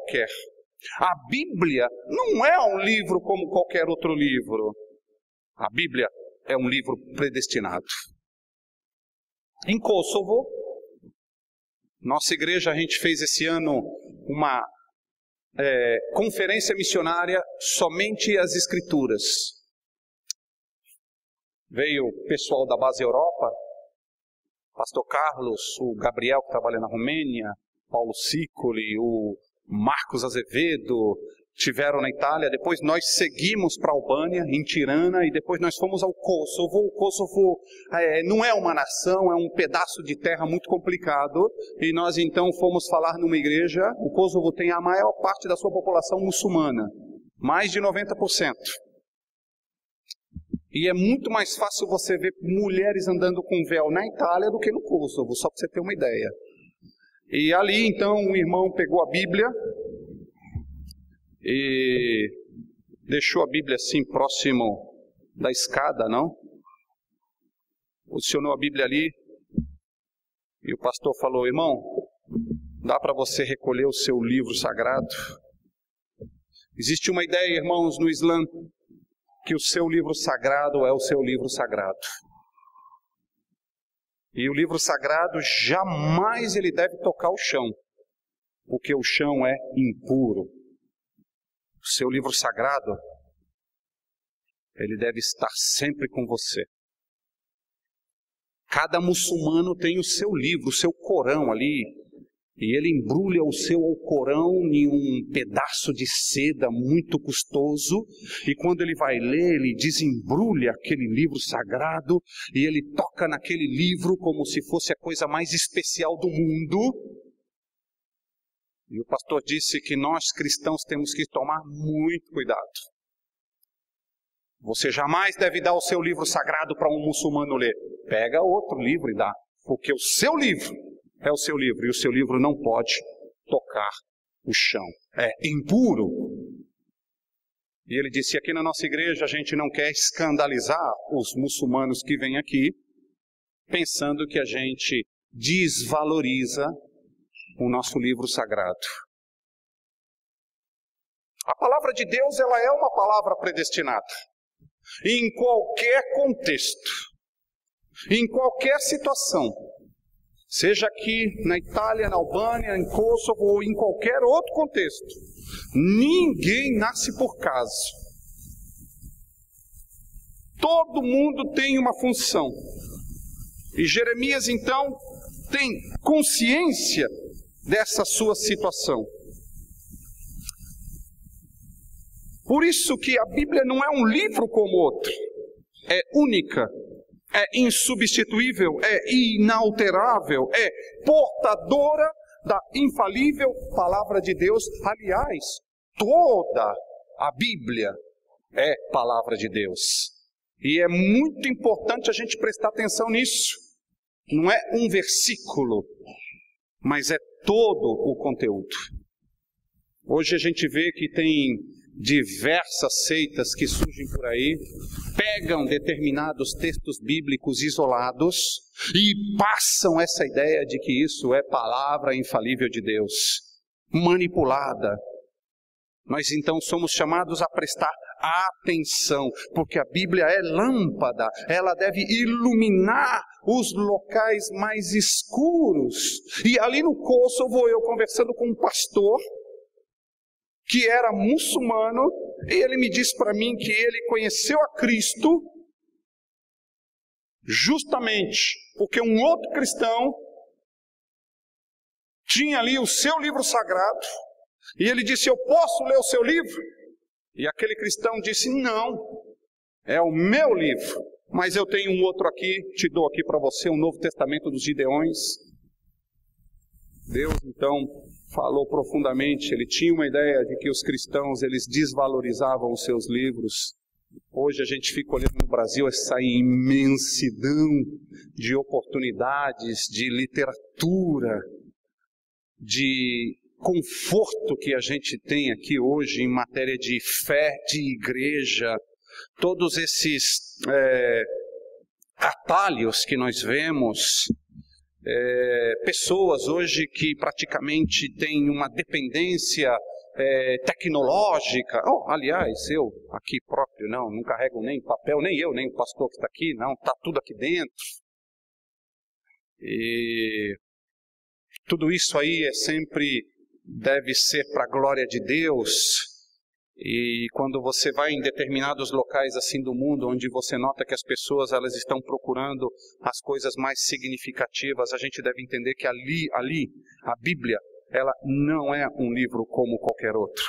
qualquer. A Bíblia não é um livro como qualquer outro livro. A Bíblia é um livro predestinado. Em Kosovo, nossa igreja, a gente fez esse ano uma conferência missionária somente as Escrituras. Veio o pessoal da Base Europa, Pastor Carlos, o Gabriel que trabalha na Romênia, Paulo Sicoli, o Marcos Azevedo, tiveram na Itália. Depois nós seguimos para a Albânia, em Tirana, e depois nós fomos ao Kosovo. O Kosovo não é uma nação, é um pedaço de terra muito complicado, e nós então fomos falar numa igreja. O Kosovo tem a maior parte da sua população muçulmana, mais de 90%. E é muito mais fácil você ver mulheres andando com véu na Itália do que no Kosovo, só para você ter uma ideia. E ali então um irmão pegou a Bíblia e deixou a Bíblia assim próximo da escada, não? Posicionou a Bíblia ali e o pastor falou: irmão, dá para você recolher o seu livro sagrado? Existe uma ideia, irmãos, no Islã, que o seu livro sagrado é o seu livro sagrado. E o livro sagrado jamais ele deve tocar o chão, porque o chão é impuro. O seu livro sagrado, ele deve estar sempre com você. Cada muçulmano tem o seu livro, o seu Corão ali, e ele embrulha o seu Alcorão em um pedaço de seda muito custoso, e quando ele vai ler, ele desembrulha aquele livro sagrado, e ele toca naquele livro como se fosse a coisa mais especial do mundo. E o pastor disse que nós cristãos temos que tomar muito cuidado. Você jamais deve dar o seu livro sagrado para um muçulmano ler. Pega outro livro e dá, porque o seu livro é o seu livro, e o seu livro não pode tocar o chão. É impuro. E ele disse: aqui na nossa igreja a gente não quer escandalizar os muçulmanos que vêm aqui, pensando que a gente desvaloriza o nosso livro sagrado. A palavra de Deus, ela é uma palavra predestinada. Em qualquer contexto, em qualquer situação, seja aqui na Itália, na Albânia, em Kosovo ou em qualquer outro contexto, ninguém nasce por acaso. Todo mundo tem uma função. E Jeremias então tem consciência dessa sua situação. Por isso que a Bíblia não é um livro como outro. É única, é insubstituível, é inalterável, é portadora da infalível palavra de Deus. Aliás, toda a Bíblia é palavra de Deus. E é muito importante a gente prestar atenção nisso. Não é um versículo, mas é todo o conteúdo. Hoje a gente vê que tem diversas seitas que surgem por aí, pegam determinados textos bíblicos isolados e passam essa ideia de que isso é palavra infalível de Deus, manipulada. Nós então somos chamados a prestar atenção, porque a Bíblia é lâmpada, ela deve iluminar os locais mais escuros. E ali no Kosovo, eu conversando com um pastor que era muçulmano, e ele me disse para mim que ele conheceu a Cristo justamente porque um outro cristão tinha ali o seu livro sagrado, e ele disse: eu posso ler o seu livro? E aquele cristão disse: não, é o meu livro, mas eu tenho um outro aqui, te dou aqui para você, um Novo Testamento dos Gideões. Deus então falou profundamente. Ele tinha uma ideia de que os cristãos, eles desvalorizavam os seus livros. Hoje a gente fica olhando no Brasil essa imensidão de oportunidades, de literatura, de conforto que a gente tem aqui hoje em matéria de fé, de igreja. Todos esses atalhos que nós vemos, pessoas hoje que praticamente têm uma dependência tecnológica. Oh, aliás, eu aqui próprio não carrego nem papel, nem eu, nem o pastor que está aqui, não, está tudo aqui dentro. E tudo isso aí deve ser para a glória de Deus. E quando você vai em determinados locais assim do mundo, onde você nota que as pessoas elas estão procurando as coisas mais significativas, a gente deve entender que ali a Bíblia, ela não é um livro como qualquer outro.